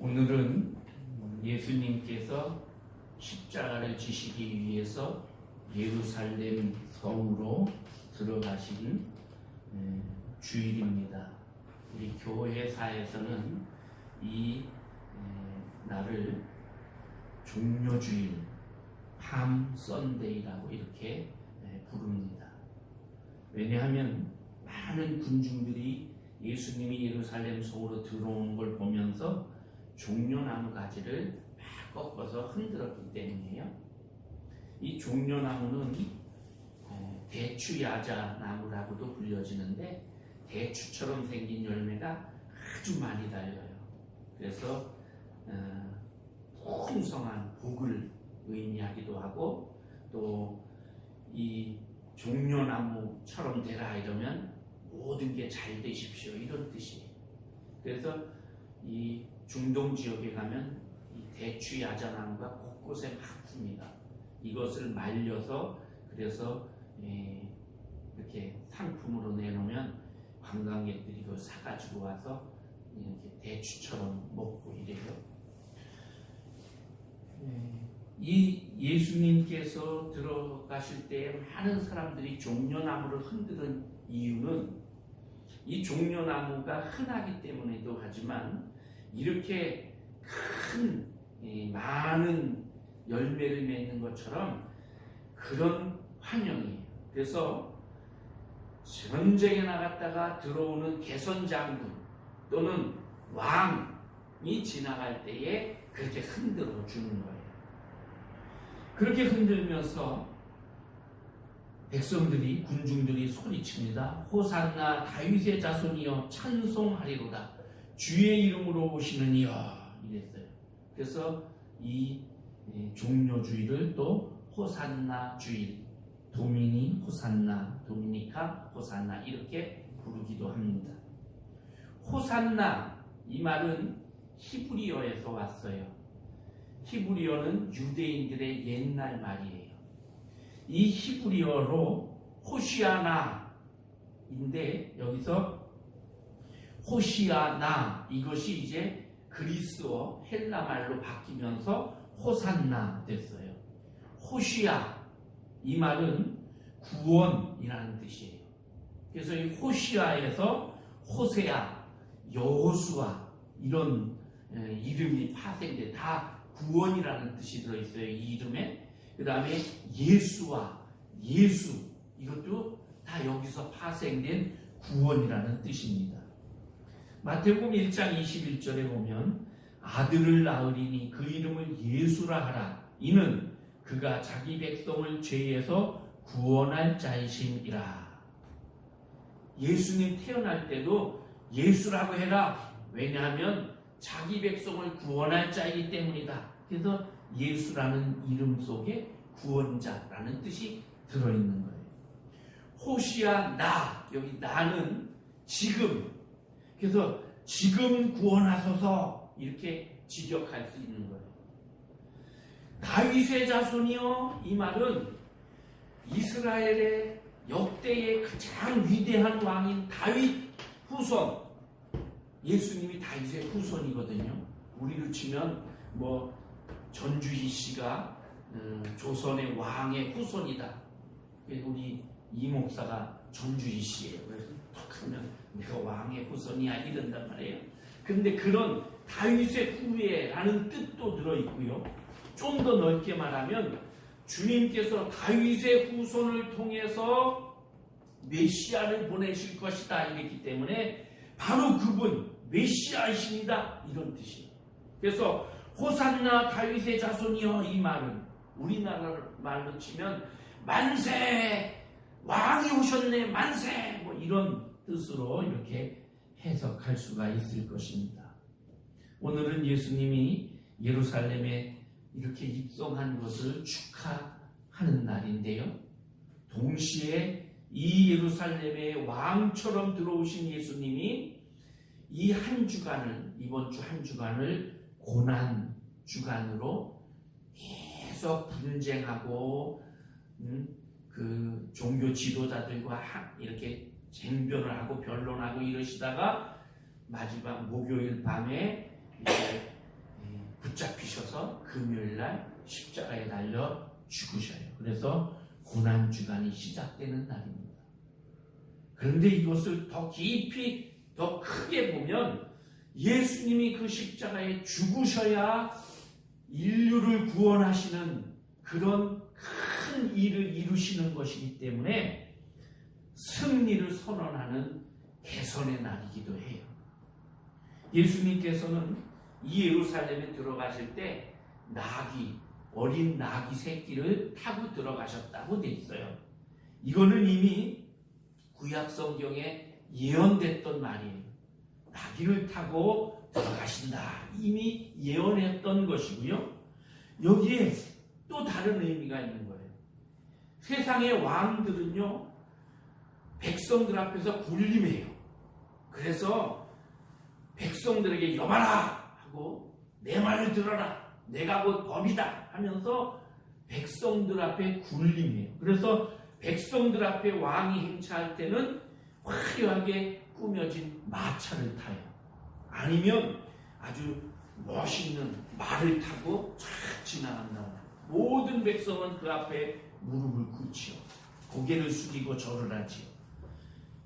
오늘은 예수님께서 십자가를 지시기 위해서 예루살렘 성으로 들어가신 주일입니다. 우리 교회사에서는 이 날을 종려주일, 팜 썬데이라고 이렇게 부릅니다. 왜냐하면 많은 군중들이 예수님이 예루살렘 성으로 들어오는 걸 보면서 종려나무 가지를 막 꺾어서 흔들었기 때문이에요. 이 종려나무는 대추야자 나무라고도 불려지는데 대추처럼 생긴 열매가 아주 많이 달려요. 그래서 풍성한 복을 의미하기도 하고, 또 이 종려나무처럼 되라 이러면 모든 게 잘 되십시오 이런 뜻이에요. 그래서 이 중동 지역에 가면 이 대추 야자나무가 곳곳에 많습니다. 이것을 말려서 그래서 이렇게 상품으로 내놓으면 관광객들이 그걸 사가지고 와서 이렇게 대추처럼 먹고 이래요. 이 예수님께서 들어가실 때 많은 사람들이 종려나무를 흔드는 이유는 이 종려나무가 흔하기 때문에도 하지만 이렇게 큰 많은 열매를 맺는 것처럼 그런 환영이에요. 그래서 전쟁에 나갔다가 들어오는 개선장군 또는 왕이 지나갈 때에 그렇게 흔들어 주는 거예요. 그렇게 흔들면서 백성들이, 군중들이 소리칩니다. 호산나 다윗의 자손이여 찬송하리로다. 주의 이름으로 오시는 이여 이랬어요. 그래서 이 종려주일을 또 호산나 주일, 도미니 호산나, 도미니카 호산나 이렇게 부르기도 합니다. 호산나 이 말은 히브리어에서 왔어요. 히브리어는 유대인들의 옛날 말이에요. 이 히브리어로 호시아나인데 여기서 호시아나 이것이 이제 그리스어 헬라 말로 바뀌면서 호산나 됐어요. 호시아 이 말은 구원이라는 뜻이에요. 그래서 이 호시아에서 호세아, 여호수아 이런 이름이 파생돼 다 구원이라는 뜻이 들어있어요. 이 이름에. 그 다음에 예수와 예수 이것도 다 여기서 파생된 구원이라는 뜻입니다. 마태복음 1장 21절에 보면 아들을 낳으리니 그 이름을 예수라 하라. 이는 그가 자기 백성을 죄에서 구원할 자이심이라. 예수님 태어날 때도 예수라고 해라. 왜냐하면 자기 백성을 구원할 자이기 때문이다. 그래서 예수라는 이름 속에 구원자라는 뜻이 들어있는 거예요. 호시아 나, 여기 나는 지금, 그래서 지금 구원하소서 이렇게 직역할 수 있는 거예요. 다윗의 자손이요 이 말은 이스라엘의 역대의 가장 위대한 왕인 다윗 후손, 예수님이 다윗의 후손이거든요. 우리로 치면 전주희 씨가 조선의 왕의 후손이다. 우리 이 목사가 전주희 씨예요. 그래서 톡 하면 내가 왕의 후손이야 이런단 말이에요. 그런데 그런 다윗의 후예라는 뜻도 들어있고요. 좀 더 넓게 말하면 주님께서 다윗의 후손을 통해서 메시아를 보내실 것이다 이랬기 때문에 바로 그분 메시아이십니다 이런 뜻이에요. 그래서 호산나 다윗의 자손이여 이 말은 우리나라 말로 치면 만세 왕이 오셨네 만세 이런 뜻으로 이렇게 해석할 수가 있을 것입니다. 오늘은 예수님이 예루살렘에 이렇게 입성한 것을 축하하는 날인데요. 동시에 이 예루살렘의 왕처럼 들어오신 예수님이 이 한 주간을, 이번 주 한 주간을 고난 주간으로 계속 분쟁하고 그 종교 지도자들과 이렇게 쟁변을 하고 변론하고 이러시다가 마지막 목요일 밤에 이제 붙잡히셔서 금요일날 십자가에 달려 죽으셔요. 그래서 고난주간이 시작되는 날입니다. 그런데 이것을 더 깊이 더 크게 보면 예수님이 그 십자가에 죽으셔야 인류를 구원하시는 그런 큰 일을 이루시는 것이기 때문에 승리를 선언하는 개선의 날이기도 해요. 예수님께서는 이 예루살렘에 들어가실 때 어린 나귀 새끼를 타고 들어가셨다고 돼 있어요. 이거는 이미 구약 성경에 예언됐던 말이에요. 나귀를 타고 들어가신다. 이미 예언했던 것이고요. 여기에 또 다른 의미가 있는 거예요. 세상의 왕들은요, 백성들 앞에서 군림해요. 그래서 백성들에게 여봐라 하고 내 말을 들어라. 내가 곧 법이다 하면서 백성들 앞에 군림해요. 그래서 백성들 앞에 왕이 행차할 때는 화려하게 꾸며진 마차를 타요. 아니면 아주 멋있는 말을 타고 쫙 지나간다. 모든 백성은 그 앞에 무릎을 꿇지요. 고개를 숙이고 절을 하지요.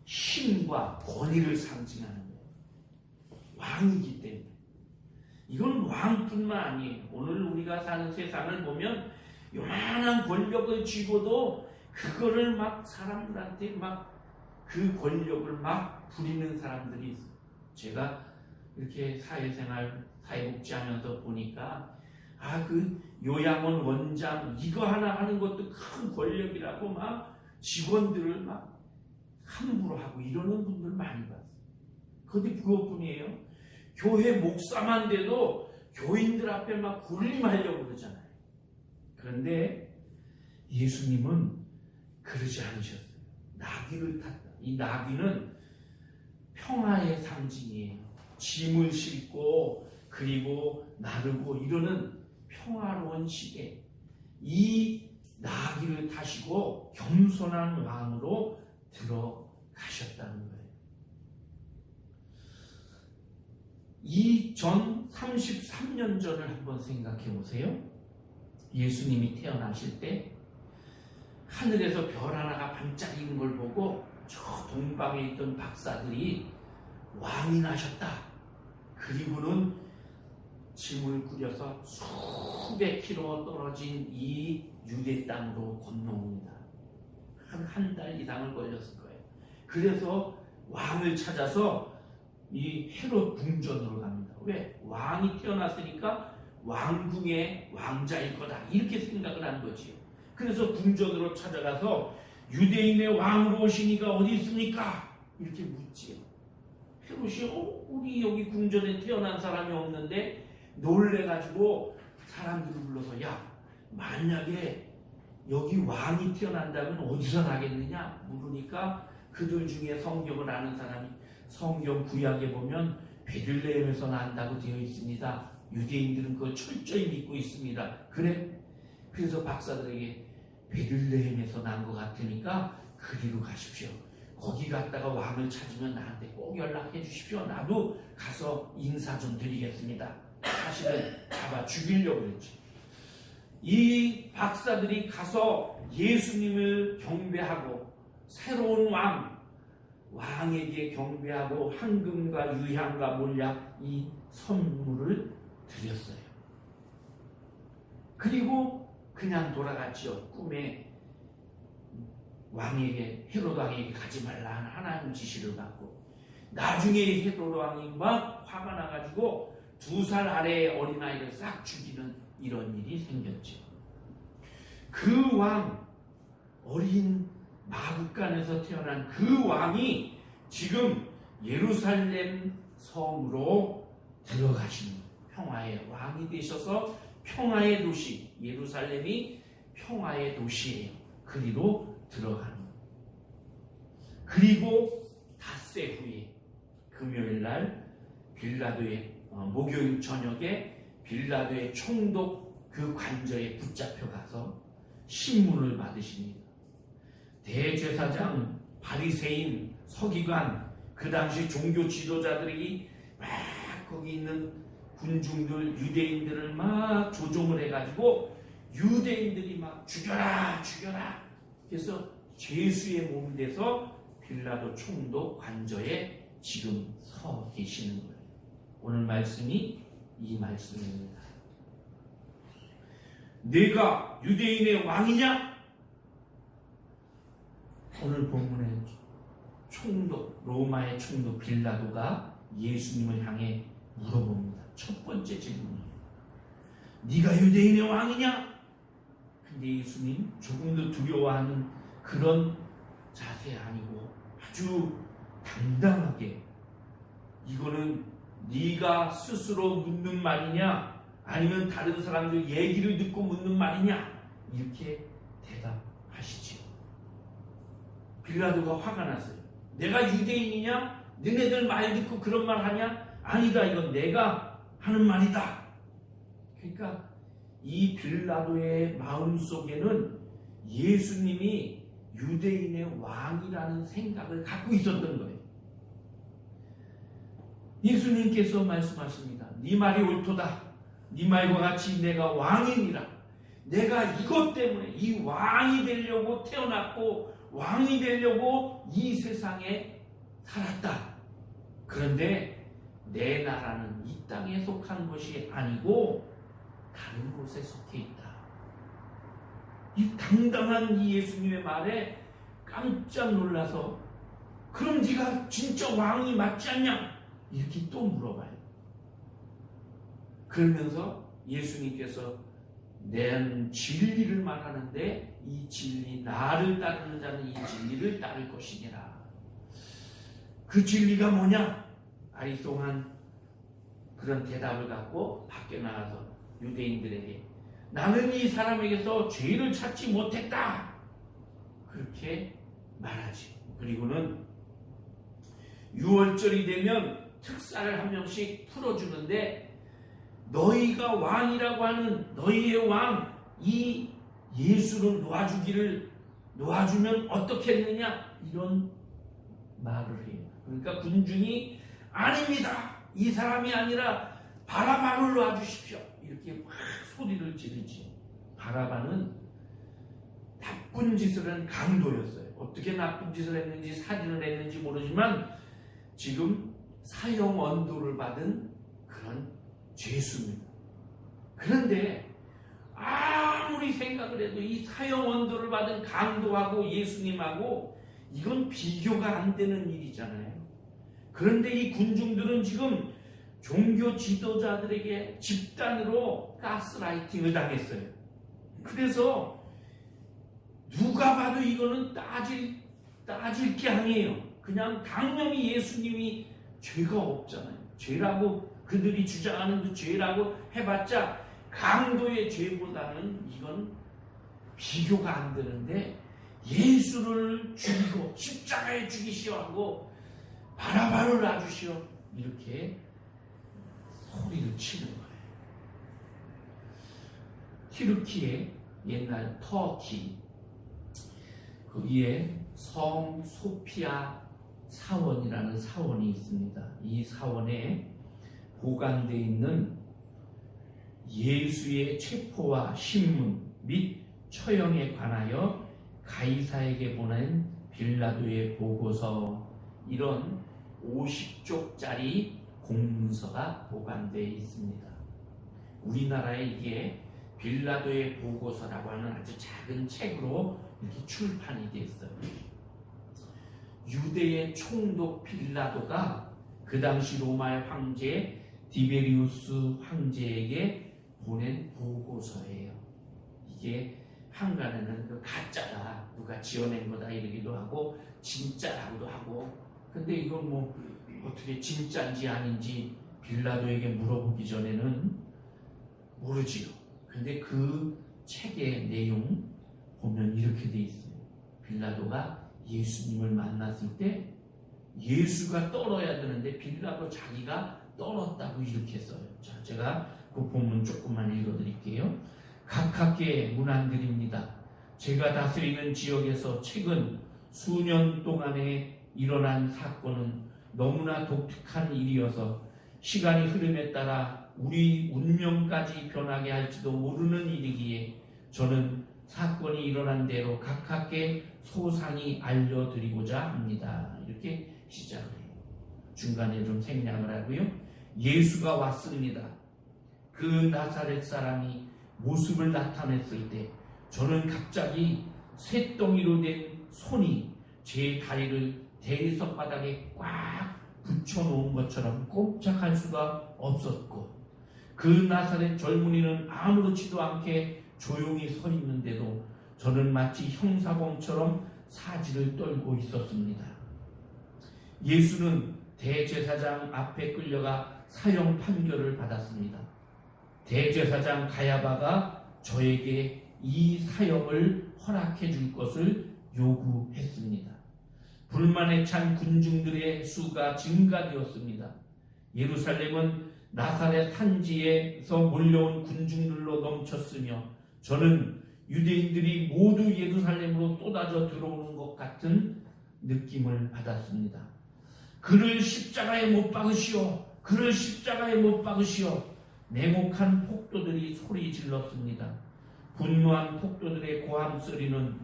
힘과 권위를 상징하는 거예요. 왕이기 때문에. 이건 왕뿐만 아니에요. 오늘 우리가 사는 세상을 보면 요만한 권력을 쥐고도 그거를 막 사람들한테 막 그 권력을 막 부리는 사람들이 있어요. 제가 이렇게 사회생활, 사회복지하면서 보니까 그 요양원 원장 이거 하나 하는 것도 큰 권력이라고 막 직원들을 막 함부로 하고 이러는 분들 많이 봤어요. 그런데 그것뿐이에요. 교회 목사만 돼도 교인들 앞에 막 군림하려고 그러잖아요. 그런데 예수님은 그러지 않으셨어요. 나귀를 탔다. 이 나귀는 평화의 상징이에요. 짐을 싣고 그리고 나르고 이러는 평화로운 시대. 이 나귀를 타시고 겸손한 왕으로 들어가셨다는 거예요. 이 전 33년 전을 한번 생각해 보세요. 예수님이 태어나실 때 하늘에서 별 하나가 반짝이는 걸 보고 저 동방에 있던 박사들이 왕이 나셨다. 그리고는 짐을 꾸려서 수백 킬로 떨어진 이 유대 땅으로 건너옵니다. 한 달 이상을 걸렸을 거예요. 그래서 왕을 찾아서 이 헤롯 궁전으로 갑니다. 왜? 왕이 태어났으니까 왕궁의 왕자일 거다. 이렇게 생각을 한 거지요. 그래서 궁전으로 찾아가서 유대인의 왕으로 오시니까 어디 있습니까? 이렇게 묻지요. 헤롯이 우리 여기 궁전에 태어난 사람이 없는데 놀래가지고 사람들을 불러서 야, 만약에 여기 왕이 태어난다면 어디서 나겠느냐 물으니까 그들 중에 성경을 아는 사람이 성경 구약에 보면 베들레헴에서 난다고 되어 있습니다. 유대인들은 그걸 철저히 믿고 있습니다. 그래? 그래서 박사들에게 베들레헴에서 난 것 같으니까 그리로 가십시오. 거기 갔다가 왕을 찾으면 나한테 꼭 연락해 주십시오. 나도 가서 인사 좀 드리겠습니다. 사실은 잡아 죽이려고 그랬지. 이 박사들이 가서 예수님을 경배하고 새로운 왕에게 경배하고 황금과 유향과 몰약 이 선물을 드렸어요. 그리고 그냥 돌아갔죠. 꿈에 왕에게 헤롯 왕에게 가지 말라 하는 하나님 지시를 받고 나중에 헤롯 왕이 막 화가 나가지고 2살 아래의 어린아이를 싹 죽이는 이런 일이 생겼죠. 그 왕, 어린 마국간에서 태어난 그 왕이 지금 예루살렘 성으로 들어가시는 평화의 왕이 되셔서 평화의 도시, 예루살렘이 평화의 도시예요. 그리로 들어가는 거예요. 그리고 닷새 후에 금요일날 빌라도의 목요일 저녁에 빌라도의 총독 그 관저에 붙잡혀 가서 신문을 받으십니다. 대제사장, 바리새인, 서기관, 그 당시 종교 지도자들이 막 거기 있는 군중들 유대인들을 막 조종을 해가지고 유대인들이 막 죽여라 죽여라. 그래서 죄수의 몸이 돼서 빌라도 총독 관저에 지금 서 계시는 거예요. 오늘 말씀이 이 말씀입니다. 내가 유대인의 왕이냐? 오늘 본문의 총독, 로마의 총독 빌라도가 예수님을 향해 물어봅니다. 첫 번째 질문이에요. 네가 유대인의 왕이냐? 근데 예수님 조금도 두려워하는 그런 자세 아니고 아주 당당하게, 이거는 네가 스스로 묻는 말이냐 아니면 다른 사람들 얘기를 듣고 묻는 말이냐, 이렇게 대답하시지요. 빌라도가 화가 났어요. 내가 유대인이냐? 너네들 말 듣고 그런 말 하냐? 아니다, 이건 내가 하는 말이다. 그러니까 이 빌라도의 마음속에는 예수님이 유대인의 왕이라는 생각을 갖고 있었던 거예요. 예수님께서 말씀하십니다. 네 말이 옳도다. 네 말과 같이 내가 왕이니라. 내가 이것 때문에 이 왕이 되려고 태어났고 왕이 되려고 이 세상에 살았다. 그런데 내 나라는 이 땅에 속한 것이 아니고 다른 곳에 속해 있다. 이 당당한 이 예수님의 말에 깜짝 놀라서 그럼 네가 진짜 왕이 맞지 않냐? 이렇게 또 물어봐요. 그러면서 예수님께서 낸 진리를 말하는데 이 진리, 나를 따르는 자는 이 진리를 따를 것이니라. 그 진리가 뭐냐? 아리송한 그런 대답을 갖고 밖에 나가서 유대인들에게 나는 이 사람에게서 죄를 찾지 못했다. 그렇게 말하지. 그리고는 6월절이 되면 특사를 한 명씩 풀어주는데 너희가 왕이라고 하는 너희의 왕, 이 예수를 놓아주면 어떻겠느냐? 이런 말을 해요. 그러니까 군중이 아닙니다. 이 사람이 아니라 바라바를 놔주십시오. 이렇게 막 소리를 지르지. 바라바는 나쁜 짓을 한 강도였어요. 어떻게 나쁜 짓을 했는지 살인을 했는지 모르지만 지금 사형 언도를 받은 그런 죄수입니다. 그런데 아무리 생각을 해도 이 사형 언도를 받은 강도하고 예수님하고 이건 비교가 안 되는 일이잖아요. 그런데 이 군중들은 지금 종교 지도자들에게 집단으로 가스라이팅을 당했어요. 그래서 누가 봐도 이거는 따질 게 아니에요. 그냥 당연히 예수님이 죄가 없잖아요. 죄라고 그들이 주장하는 그 죄라고 해봤자 강도의 죄보다는 이건 비교가 안 되는데 예수를 죽이고 십자가에 죽이시오 하고 바라바를 놔주시오 이렇게 소리를 치는 거예요. 튀르키예, 옛날 터키, 거기에 성 소피아 사원이라는 사원이 있습니다. 이 사원에 보관되어 있는 예수의 체포와 신문 및 처형에 관하여 가이사에게 보낸 빌라도의 보고서, 이런 50쪽짜리 공문서가 보관되어 있습니다. 우리나라에 이게 빌라도의 보고서라고 하는 아주 작은 책으로 이렇게 출판이 되어 있어요. 유대의 총독 빌라도가 그 당시 로마의 황제 디베리우스 황제에게 보낸 보고서예요. 이게 한간에는 그 가짜다, 누가 지어낸 거다 이러기도 하고 진짜라고도 하고, 근데 이건 뭐 어떻게 진짜인지 아닌지 빌라도에게 물어보기 전에는 모르지요. 근데 그 책의 내용 보면 이렇게 돼 있어요. 빌라도가 예수님을 만났을 때 예수가 떨어야 되는데 빌라도 자기가 떨었다고 이렇게 써요. 자, 제가 그 본문 조금만 읽어드릴게요. 각하께 문안드립니다. 제가 다스리는 지역에서 최근 수년 동안에 일어난 사건은 너무나 독특한 일이어서 시간이 흐름에 따라 우리 운명까지 변하게 할지도 모르는 일이기에 저는 사건이 일어난 대로 가깝게 소상히 알려드리고자 합니다. 이렇게 시작을 해요. 중간에 좀 생략을 하고요. 예수가 왔습니다. 그 나사렛 사람이 모습을 나타냈을 때 저는 갑자기 쇳덩이로 된 손이 제 다리를 대리석 바닥에 꽉 붙여놓은 것처럼 꼼짝할 수가 없었고, 그 나사렛 젊은이는 아무렇지도 않게 조용히 서 있는데도 저는 마치 형사범처럼 사지를 떨고 있었습니다. 예수는 대제사장 앞에 끌려가 사형 판결을 받았습니다. 대제사장 가야바가 저에게 이 사형을 허락해 줄 것을 요구했습니다. 불만에 찬 군중들의 수가 증가되었습니다. 예루살렘은 나사렛 산지에서 몰려온 군중들로 넘쳤으며 저는 유대인들이 모두 예루살렘으로 쏟아져 들어오는 것 같은 느낌을 받았습니다. 그를 십자가에 못 박으시오! 그를 십자가에 못 박으시오! 냉혹한 폭도들이 소리 질렀습니다. 분노한 폭도들의 고함 소리는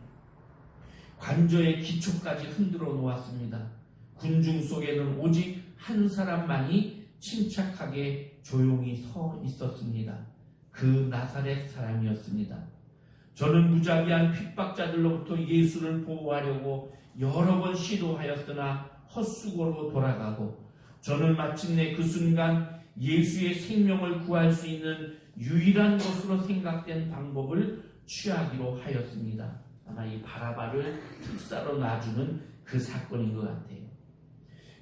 관저의 기초까지 흔들어 놓았습니다. 군중 속에는 오직 한 사람만이 침착하게 조용히 서 있었습니다. 그 나사렛 사람이었습니다. 저는 무자비한 핍박자들로부터 예수를 보호하려고 여러 번 시도하였으나 헛수고로 돌아가고, 저는 마침내 그 순간 예수의 생명을 구할 수 있는 유일한 것으로 생각된 방법을 취하기로 하였습니다. 아마 이 바라바를 특사로 놔주는 그 사건인 것 같아요.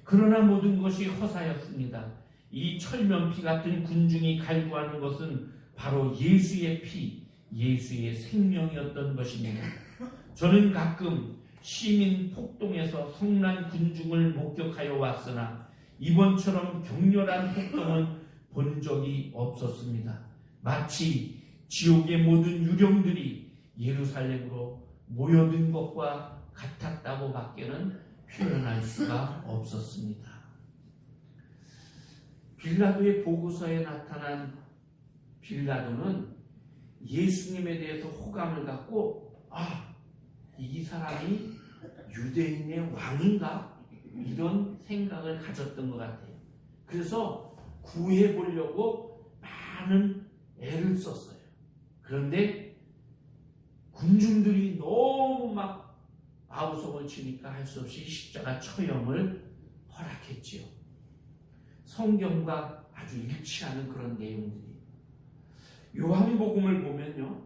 그러나 모든 것이 허사였습니다. 이 철면피 같은 군중이 갈구하는 것은 바로 예수의 피, 예수의 생명이었던 것입니다. 저는 가끔 시민 폭동에서 성난 군중을 목격하여 왔으나 이번처럼 격렬한 폭동은 본 적이 없었습니다. 마치 지옥의 모든 유령들이 예루살렘으로 모여든 것과 같았다고 밖에는 표현할 수가 없었습니다. 빌라도의 보고서에 나타난 빌라도는 예수님에 대해서 호감을 갖고, 이 사람이 유대인의 왕인가? 이런 생각을 가졌던 것 같아요. 그래서 구해보려고 많은 애를 썼어요. 그런데 군중들이 너무 막 아우성을 치니까 할 수 없이 십자가 처형을 허락했지요. 성경과 아주 일치하는 그런 내용들이. 요한복음을 보면요,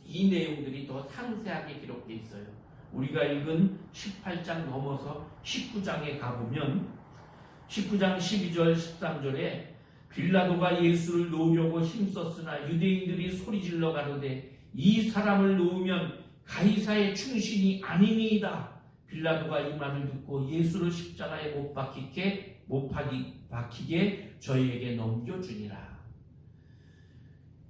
이 내용들이 더 상세하게 기록되어 있어요. 우리가 읽은 18장 넘어서 19장에 가보면 19장 12절 13절에 빌라도가 예수를 놓으려고 힘썼으나 유대인들이 소리질러 가로되 이 사람을 놓으면 가이사의 충신이 아니니이다. 빌라도가 이 말을 듣고 예수를 십자가에 못 박히게 저희에게 넘겨주니라.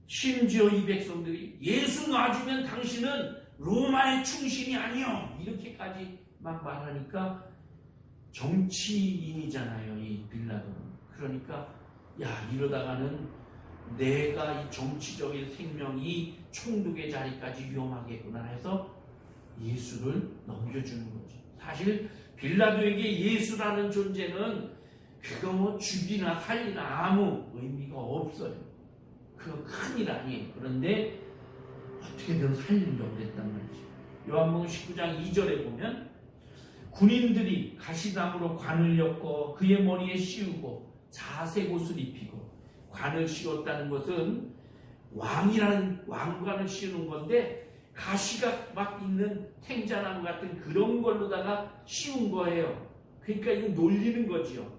심지어 이 백성들이 예수 놔주면 당신은 로마의 충신이 아니요, 이렇게까지 막 말하니까 정치인이잖아요, 이 빌라도는. 그러니까 이러다가는 내가 이 정치적인 생명이 총독의 자리까지 위험하겠구나 해서 예수를 넘겨주는 거죠. 사실 빌라도에게 예수라는 존재는 그거 뭐 죽이나 살리나 아무 의미가 없어요. 그거 큰일 아니에요. 그런데 어떻게든 살리려고 했단 말이죠. 요한복음 19장 2절에 보면 군인들이 가시나무로 관을 엮어 그의 머리에 씌우고 자색 옷을 입히고, 관을 씌웠다는 것은 왕관을 씌우는 건데 가시가 막 있는 탱자나무 같은 그런 걸로다가 씌운 거예요. 그러니까 이거 놀리는 거지요.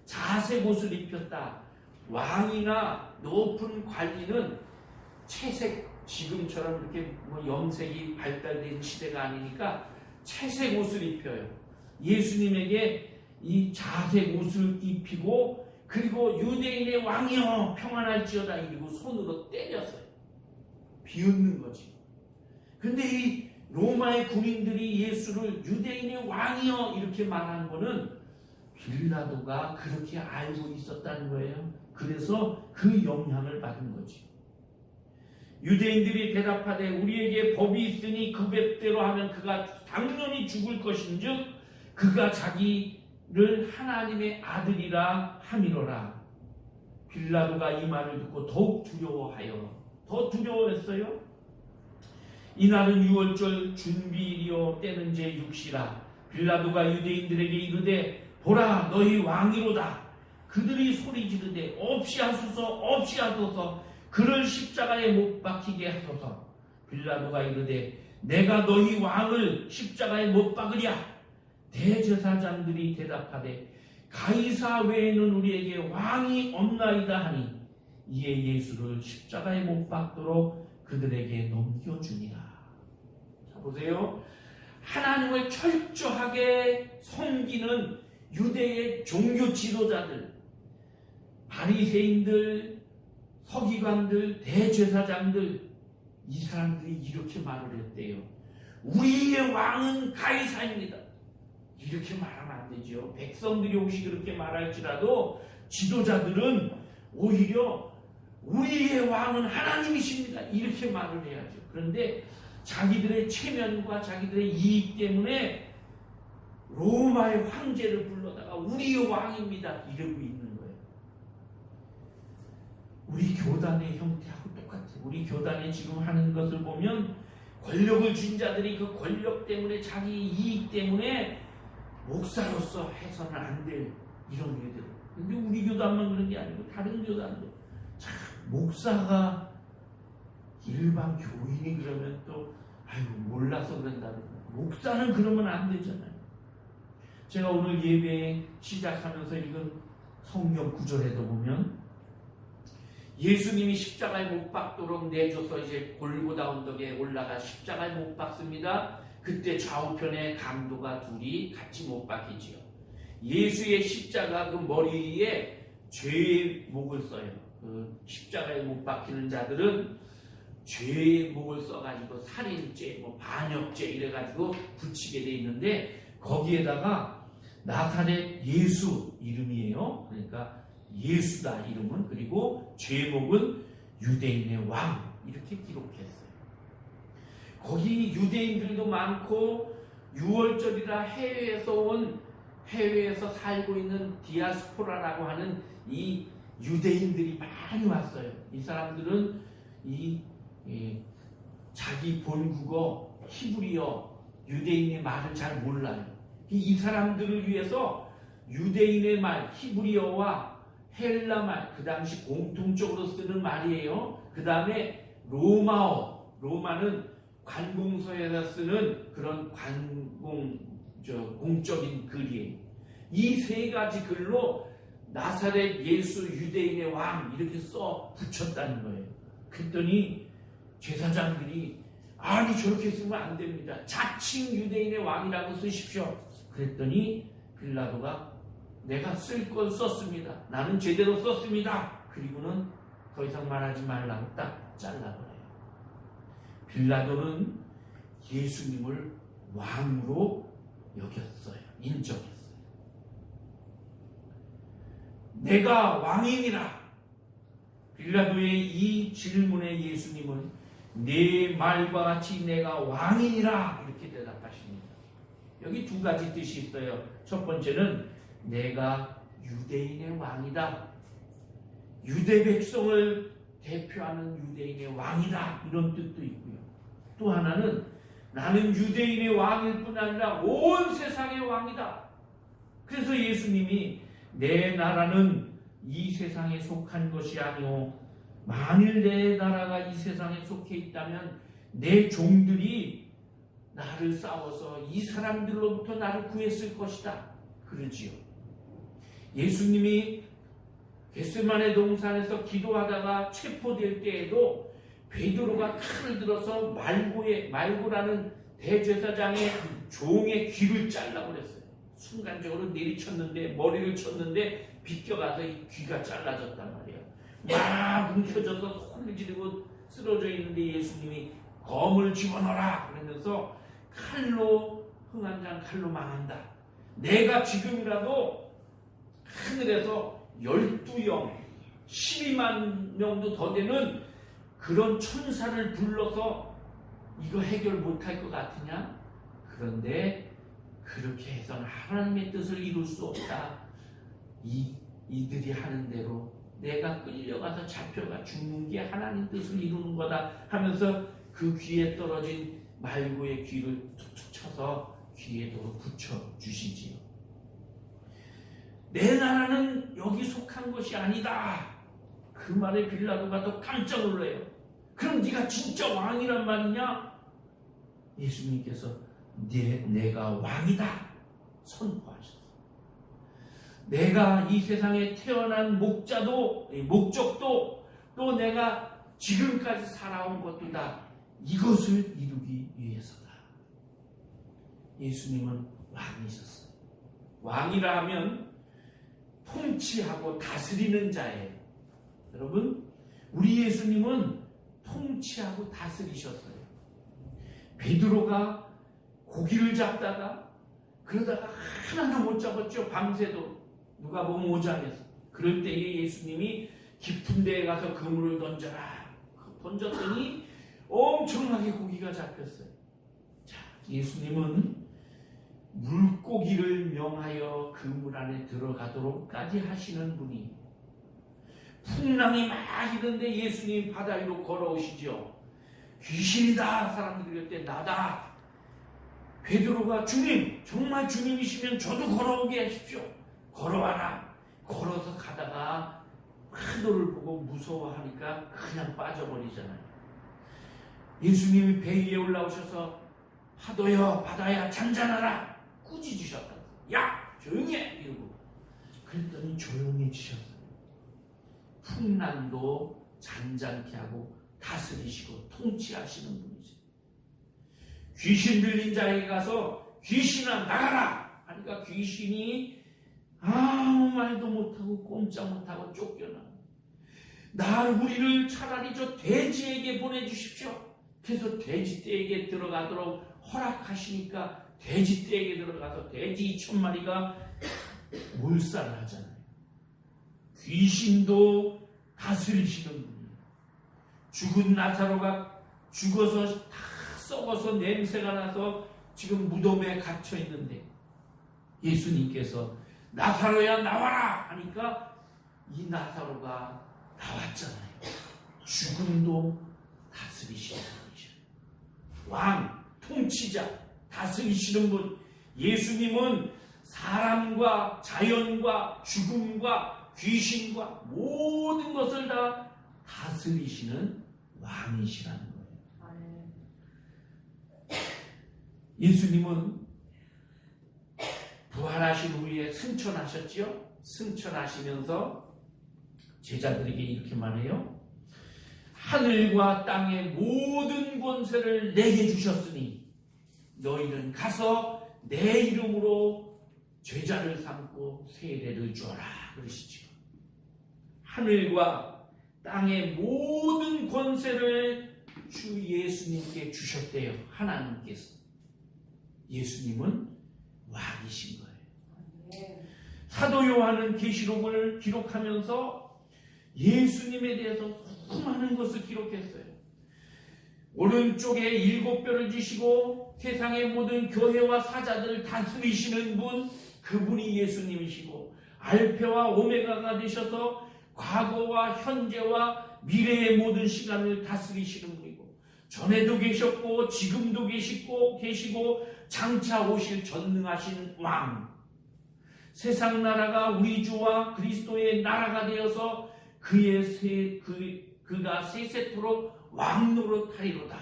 자색 옷을 입혔다. 왕이나 높은 관리는 채색, 지금처럼 이렇게 뭐 염색이 발달된 시대가 아니니까 채색 옷을 입혀요. 예수님에게 이 자색 옷을 입히고, 그리고 유대인의 왕이여 평안할지어다 이러고 손으로 때렸어요. 비웃는 거지. 근데 이 로마의 군인들이 예수를 유대인의 왕이여 이렇게 말하는 거는 빌라도가 그렇게 알고 있었다는 거예요. 그래서 그 영향을 받은 거지. 유대인들이 대답하되 우리에게 법이 있으니 그 법대로 하면 그가 당연히 죽을 것인즉 그가 자기를 하나님의 아들이라 함이로라. 빌라도가 이 말을 듣고 더욱 두려워하여 더 두려워했어요. 이날은 유월절 준비일이요 때는 제 6시라. 빌라도가 유대인들에게 이르되 보라 너희 왕이로다. 그들이 소리 지르되 없이 하소서 그를 십자가에 못 박히게 하소서. 빌라도가 이르되 내가 너희 왕을 십자가에 못 박으랴. 대제사장들이 대답하되 가이사 외에는 우리에게 왕이 없나이다 하니 이에 예수를 십자가에 못 박도록 그들에게 넘겨주니라. 자 보세요. 하나님을 철저하게 섬기는 유대의 종교 지도자들, 바리새인들, 서기관들, 대제사장들, 이 사람들이 이렇게 말을 했대요. 우리의 왕은 가이사입니다. 이렇게 말하면 안 되죠. 백성들이 혹시 그렇게 말할지라도 지도자들은 오히려 우리의 왕은 하나님이십니다. 이렇게 말을 해야죠. 그런데 자기들의 체면과 자기들의 이익 때문에 로마의 황제를 불러다가 우리의 왕입니다. 이러고 있는 거예요. 우리 교단의 형태하고 똑같아요. 우리 교단에 지금 하는 것을 보면 권력을 쥔 자들이 그 권력 때문에 자기 이익 때문에 목사로서 해서는 안 될 이런 일들. 근데 우리 교단만 그런 게 아니고 다른 교단도 참 목사가 일반 교인이 그러면 또 아이고 몰라서 그런다고. 목사는 그러면 안 되잖아요. 제가 오늘 예배 시작하면서 읽은 성경 구절에도 보면 예수님이 십자가에 못 박도록 내줘서 이제 골고다 언덕에 올라가 십자가에 못 박습니다. 그때 좌우편에 강도가 둘이 같이 못 박히지요. 예수의 십자가 그 머리에 죄의 목을 써요. 그 십자가에 못 박히는 자들은 죄의 목을 써가지고 살인죄, 반역죄 이래가지고 붙이게 돼 있는데 거기에다가 나사렛 예수 이름이에요. 그러니까 예수다 이름은. 그리고 죄목은 유대인의 왕 이렇게 기록했어요. 거기 유대인들도 많고 6월절이라 해외에서 살고 있는 디아스포라라고 하는 이 유대인들이 많이 왔어요. 이 사람들은 자기 본국어 히브리어 유대인의 말을 잘 몰라요. 이 사람들을 위해서 유대인의 말 히브리어와 헬라 말, 그 당시 공통적으로 쓰는 말이에요. 그 다음에 로마어, 로마는 관공서에서 쓰는 그런 공적인 글이에요. 이 세 가지 글로 나사렛 예수 유대인의 왕 이렇게 써 붙였다는 거예요. 그랬더니 제사장들이 아니 저렇게 쓰면 안 됩니다. 자칭 유대인의 왕이라고 쓰십시오. 그랬더니 빌라도가 내가 쓸 건 썼습니다. 나는 제대로 썼습니다. 그리고는 더 이상 말하지 말라고 딱 잘라버려요. 빌라도는 예수님을 왕으로 여겼어요. 인정했어요. 내가 왕이니라. 빌라도의 이 질문에 예수님은 내 말과 같이 내가 왕이니라 이렇게 대답하십니다. 여기 두 가지 뜻이 있어요. 첫 번째는 내가 유대인의 왕이다. 유대 백성을 대표하는 유대인의 왕이다. 이런 뜻도 있고요. 또 하나는 나는 유대인의 왕일 뿐 아니라 온 세상의 왕이다. 그래서 예수님이 내 나라는 이 세상에 속한 것이 아니오. 만일 내 나라가 이 세상에 속해 있다면 내 종들이 나를 싸워서 이 사람들로부터 나를 구했을 것이다. 그러지요. 예수님이 겟세마네 동산에서 기도하다가 체포될 때에도 베드로가 칼을 들어서 말고라는 대제사장의 종의 귀를 잘라버렸어요. 순간적으로 내리쳤는데 머리를 쳤는데 비껴가서 이 귀가 잘라졌단 말이에요. 막 움켜져서 소리를 지르고 쓰러져 있는데 예수님이 검을 집어넣어라 그러면서 칼로 흥한장 칼로 망한다. 내가 지금이라도 하늘에서 12영 12만 명도 더 되는 그런 천사를 불러서 이거 해결 못할 것 같으냐? 그런데 그렇게 해서는 하나님의 뜻을 이룰 수 없다. 이들이 하는 대로 내가 끌려가서 잡혀가 죽는 게 하나님 뜻을 이루는 거다 하면서 그 귀에 떨어진 말고의 귀를 툭툭 쳐서 귀에도 붙여주시지요. 내 나라는 여기 속한 것이 아니다. 그 말에 빌라도가 더 깜짝 놀라요. 그럼 네가 진짜 왕이란 말이냐? 예수님께서 내가 왕이다 선포하셨어요. 내가 이 세상에 태어난 목적도 또 내가 지금까지 살아온 것도 다 이것을 이루기 위해서다. 예수님은 왕이셨어요. 왕이라 하면 통치하고 다스리는 자예요. 여러분, 우리 예수님은 통치하고 다스리셨어요. 베드로가 고기를 잡다가 그러다가 하나도 못 잡았죠. 밤새도. 누가 보면 5장에서. 그럴 때에 예수님이 깊은 데에 가서 그물을 던져라. 던졌더니 엄청나게 고기가 잡혔어요. 자, 예수님은 물고기를 명하여 그물 안에 들어가도록까지 하시는 분이, 풍랑이 막 이런데 예수님 바다 위로 걸어오시죠. 귀신이다 사람들이 그럴 때 나다. 베드로가 주님 정말 주님이시면 저도 걸어오게 하십시오. 걸어와라. 걸어서 가다가 파도를 보고 무서워하니까 그냥 빠져버리잖아요. 예수님이 배 위에 올라오셔서 파도여 바다야 잔잔하라 꾸짖으셨다. 야 조용히 해 이러고. 그랬더니 조용해지셨어요. 풍랑도 잔잔케 하고 다스리시고 통치하시는 분이죠. 귀신 들린 자에게 가서 귀신아 나가라 하니까 귀신이 아무 말도 못하고 꼼짝 못하고 쫓겨나. 우리를 차라리 저 돼지에게 보내주십시오. 그래서 돼지떼에게 들어가도록 허락하시니까 돼지떼에게 들어가서 돼지 2,000마리가 몰살을 하잖아요. 귀신도 다스리시는 분이에요. 죽은 나사로가 죽어서 다 썩어서 냄새가 나서 지금 무덤에 갇혀 있는데 예수님께서 나사로야 나와라 하니까 이 나사로가 나왔잖아요. 죽음도 다스리시는 분이죠. 왕, 통치자, 다스리시는 분. 예수님은 사람과 자연과 죽음과 귀신과 모든 것을 다 다스리시는 왕이시라는 거예요. 예수님은 부활하신 후에 승천하셨지요. 승천하시면서 제자들에게 이렇게 말해요. 하늘과 땅의 모든 권세를 내게 주셨으니 너희는 가서 내 이름으로 제자를 삼고 세례를 주어라 그러시죠. 하늘과 땅의 모든 권세를 주 예수님께 주셨대요. 하나님께서. 예수님은 왕이신 거예요. 사도 요한은 계시록을 기록하면서 예수님에 대해서 수많은 것을 기록했어요. 오른쪽에 7뼈를 지시고 세상의 모든 교회와 사자들을 다스리시는 분, 그분이 예수님이시고 알파와 오메가가 되셔서 과거와 현재와 미래의 모든 시간을 다스리시는 분이고 전에도 계셨고 지금도 계시고 장차 오실 전능하신 왕, 세상 나라가 우리 주와 그리스도의 나라가 되어서 그가 세세토록 왕노릇하리로다.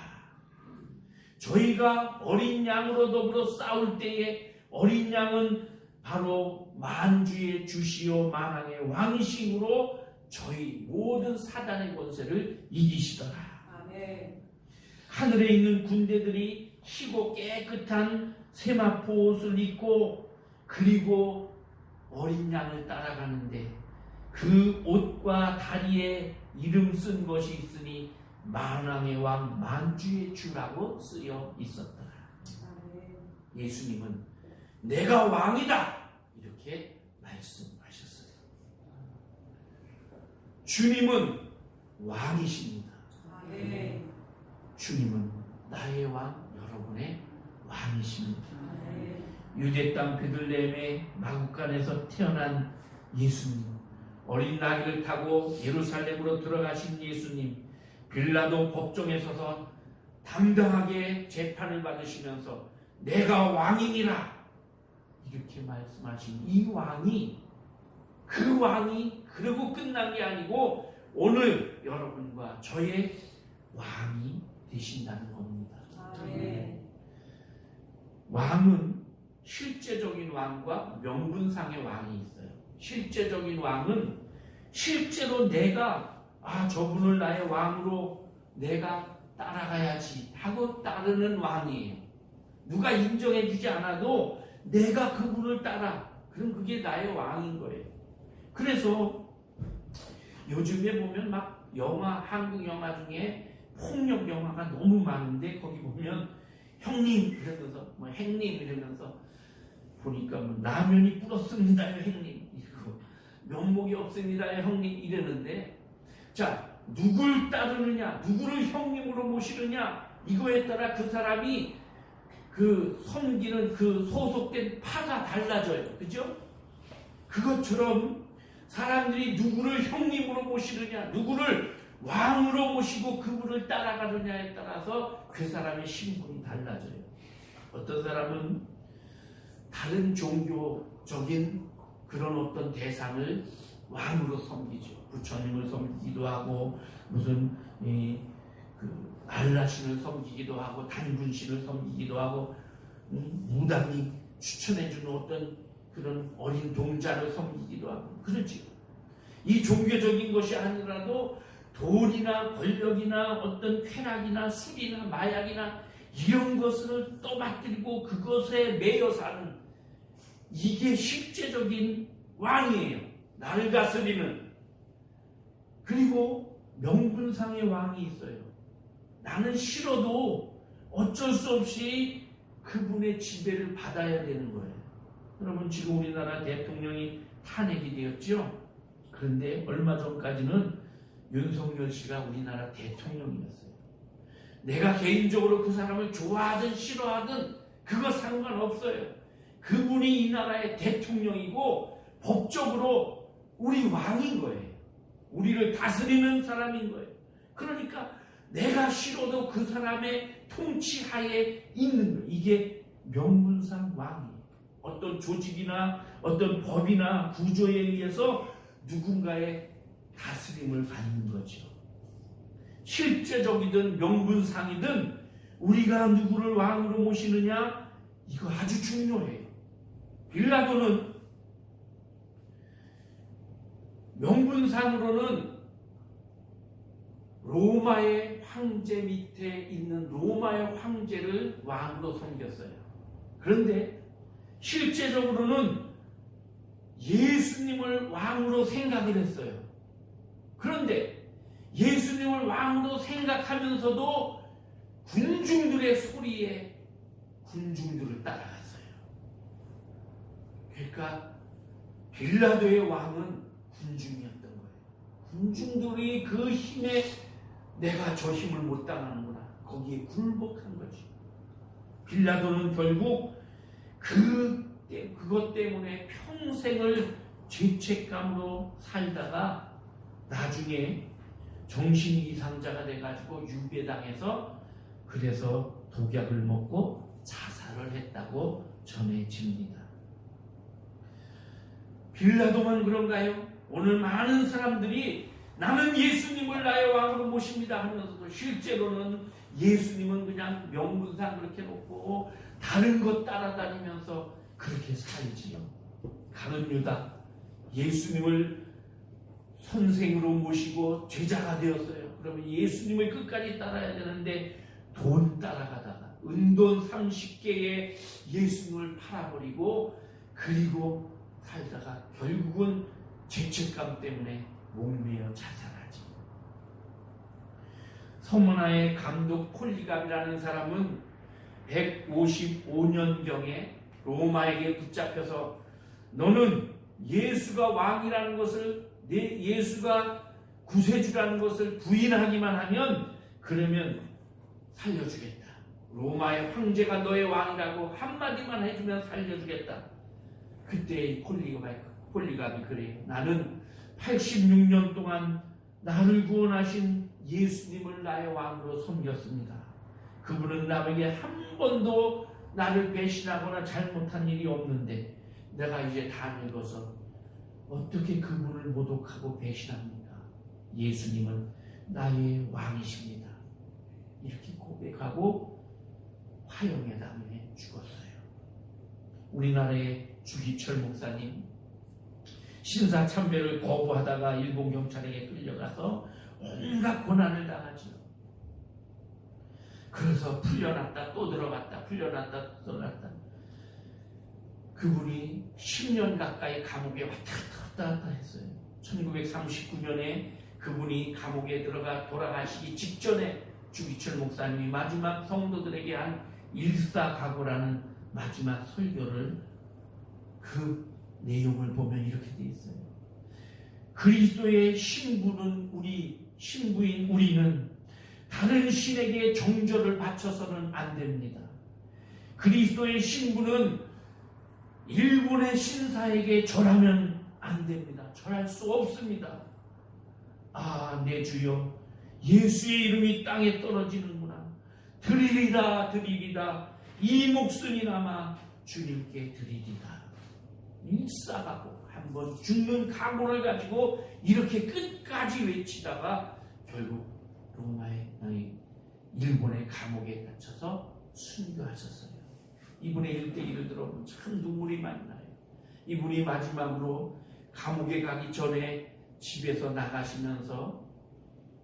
저희가 어린 양으로 더불어 싸울 때에 어린 양은 바로 만주의 주시오 만왕의 왕이심으로 저희 모든 사단의 권세를 이기시더라. 아멘. 하늘에 있는 군대들이 희고 깨끗한 세마포 옷을 입고 그리고 어린 양을 따라가는데 그 옷과 다리에 이름 쓴 것이 있으니 만왕의 왕 만주의 주라고 쓰여 있었더라. 예수님은 내가 왕이다 이렇게 말씀하셨어요. 주님은 왕이십니다. 아멘. 주님은 나의 왕, 여러분의 왕이십니다. 아멘. 유대 땅 베들레헴의 마구간에서 태어난 예수님, 어린 나귀를 타고 예루살렘으로 들어가신 예수님, 빌라도 법정에 서서 당당하게 재판을 받으시면서 내가 왕이니라 이렇게 말씀하신 이 왕이, 그 왕이 그러고 끝난 게 아니고 오늘 여러분과 저의 왕이 되신다는 겁니다. 아멘. 왕은 실제적인 왕과 명분상의 왕이 있어요. 실제적인 왕은 실제로 내가 저분을 나의 왕으로 내가 따라가야지 하고 따르는 왕이에요. 누가 인정해 주지 않아도 내가 그분을 따라. 그럼 그게 나의 왕인 거예요. 그래서 요즘에 보면 막 영화, 한국 영화 중에 폭력 영화가 너무 많은데 거기 보면 형님 이러면서 뭐 행님 이러면서 보니까 뭐 라면이 불었습니다요 형님 이러고 면목이 없습니다요 형님 이러는데, 자, 누굴 따르느냐, 누구를 형님으로 모시느냐, 이거에 따라 그 사람이 그 섬기는 그 소속된 파가 달라져요. 그죠? 그것처럼 사람들이 누구를 형님으로 모시느냐, 누구를 왕으로 모시고 그분을 따라가느냐에 따라서 그 사람의 신분이 달라져요. 어떤 사람은 다른 종교적인 그런 어떤 대상을 왕으로 섬기죠. 부처님을 섬기기도 하고 무슨 알라신을 섬기기도 하고 단군신을 섬기기도 하고 무당이 추천해주는 어떤 그런 어린 동자를 섬기기도 하고 그렇지. 이 종교적인 것이 아니라도 돈이나 권력이나 어떤 쾌락이나 술이나 마약이나 이런 것을 떠받들고 그것에 매여 사는, 이게 실제적인 왕이에요. 나를 다스리는. 그리고 명분상의 왕이 있어요. 나는 싫어도 어쩔 수 없이 그분의 지배를 받아야 되는 거예요. 여러분, 지금 우리나라 대통령이 탄핵이 되었죠. 그런데 얼마 전까지는 윤석열 씨가 우리나라 대통령이었어요. 내가 개인적으로 그 사람을 좋아하든 싫어하든 그거 상관없어요. 그분이 이 나라의 대통령이고 법적으로 우리 왕인 거예요. 우리를 다스리는 사람인 거예요. 그러니까 내가 싫어도 그 사람의 통치하에 있는 거예요. 이게 명분상 왕이에요. 어떤 조직이나 어떤 법이나 구조에 의해서 누군가의 다스림을 받는 거죠. 실제적이든 명분상이든 우리가 누구를 왕으로 모시느냐, 이거 아주 중요해요. 빌라도는 명분상으로는 로마의 황제 밑에 있는 로마의 황제를 왕으로 섬겼어요. 그런데 실제적으로는 예수님을 왕으로 생각을 했어요. 그런데 예수님을 왕으로 생각하면서도 군중들의 소리에 군중들을 따라갔어요. 그러니까 빌라도의 왕은 군중이었던 거예요. 군중들이 그 힘에 내가 저 힘을 못 당하는구나, 거기에 굴복한 거지. 빌라도는 결국 그것 때문에 평생을 죄책감으로 살다가 나중에 정신 이상자가 돼가지고 유배당해서 그래서 독약을 먹고 자살을 했다고 전해집니다. 빌라도만 그런가요? 오늘 많은 사람들이 나는 예수님을 나의 왕으로 모십니다 하면서도 실제로는 예수님은 그냥 명분상 그렇게 놓고 다른 것 따라다니면서 그렇게 살지요. 가룟 유다, 예수님을 선생으로 모시고 제자가 되었어요. 그러면 예수님을 끝까지 따라야 되는데 돈 따라가다가 은돈 30개에 예수님을 팔아버리고 그리고 살다가 결국은 죄책감 때문에 목매어 자살하지. 서머나의 감독 폴리갑이라는 사람은 155년경에 로마에게 붙잡혀서 너는 예수가 왕이라는 것을, 예수가 구세주라는 것을 부인하기만 하면 그러면 살려주겠다. 로마의 황제가 너의 왕이라고 한마디만 해주면 살려주겠다. 그때 폴리갑이 그래요. 나는 86년 동안 나를 구원하신 예수님을 나의 왕으로 섬겼습니다. 그분은 나에게 한 번도 나를 배신하거나 잘못한 일이 없는데 내가 이제 다 늙어서 어떻게 그분을 모독하고 배신합니까? 예수님은 나의 왕이십니다. 이렇게 고백하고 화형의 담에 죽었어요. 우리나라의 주기철 목사님 신사참배를 거부하다가 일본 경찰에게 끌려가서 온갖 고난을 당하지요. 그래서 풀려났다 또 들어갔다 풀려났다 또 들어갔다. 그분이 10년 가까이 감옥에 왔다 갔다 했어요. 1939년에 그분이 감옥에 들어가 돌아가시기 직전에 주기철 목사님이 마지막 성도들에게 한 일사각오라는 마지막 설교를 그 내용을 보면 이렇게 돼 있어요. 그리스도의 신부인 우리는 다른 신에게 정절을 바쳐서는 안 됩니다. 그리스도의 신부는 일본의 신사에게 절하면 안 됩니다. 절할 수 없습니다. 아, 내 주여, 예수의 이름이 땅에 떨어지는구나. 드리리다 드리리다 이 목숨이나마 주님께 드리리다. 일사각오 한번 죽는 각오를 가지고 이렇게 끝까지 외치다가 결국 일본의 감옥에 갇혀서 순교하셨어요. 이분의 일대기를 들어보면 참 눈물이 많이 나요. 이분이 마지막으로 감옥에 가기 전에 집에서 나가시면서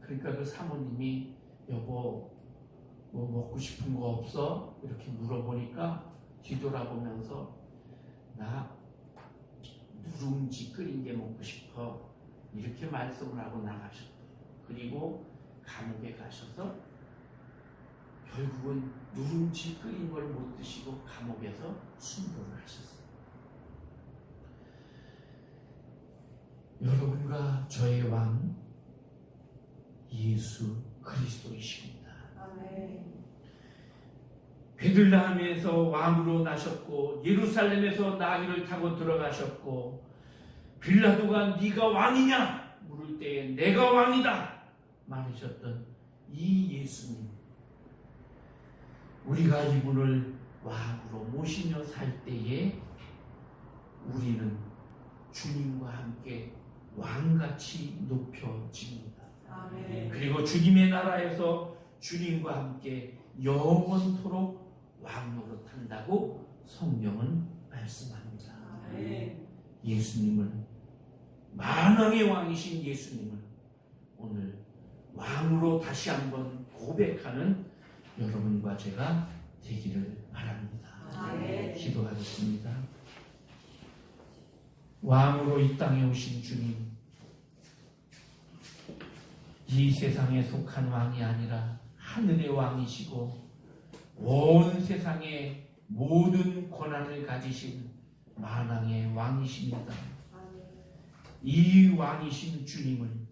그러니까 그 사모님이 여보 뭐 먹고 싶은 거 없어? 이렇게 물어보니까 뒤돌아보면서 나 누룽지 끓인 게 먹고 싶어 이렇게 말씀을 하고 나가셨대요. 그리고 감옥에 가셔서 결국은 누룽지 끓인 걸 못 드시고 감옥에서 순교를 하셨어요. 여러분과 저의 왕 예수 그리스도이십니다. 아멘. 베들레헴에서 왕으로 나셨고 예루살렘에서 나귀를 타고 들어가셨고 빌라도가 네가 왕이냐 물을 때에 내가 왕이다 말하셨던 이 예수님, 우리가 이분을 왕으로 모시며 살 때에 우리는 주님과 함께 왕같이 높여집니다. 아멘. 그리고 주님의 나라에서 주님과 함께 영원토록 왕노릇한다고 성경은 말씀합니다. 아멘. 예수님을, 만왕의 왕이신 예수님을 오늘 왕으로 다시 한번 고백하는 여러분과 제가 되기를 바랍니다. 아멘. 기도하겠습니다. 왕으로 이 땅에 오신 주님, 이 세상에 속한 왕이 아니라 하늘의 왕이시고 온 세상의 모든 권한을 가지신 만왕의 왕이십니다. 이 왕이신 주님을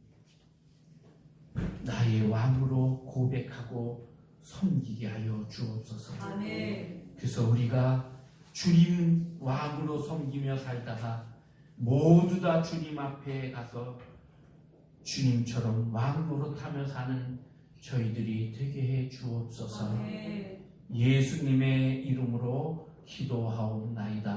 나의 왕으로 고백하고 섬기게 하여 주옵소서. 아멘. 그래서 우리가 주님 왕으로 섬기며 살다가 모두 다 주님 앞에 가서 주님처럼 왕 노릇하며 사는 저희들이 되게 해 주옵소서. 아멘. 예수님의 이름으로 기도하옵나이다.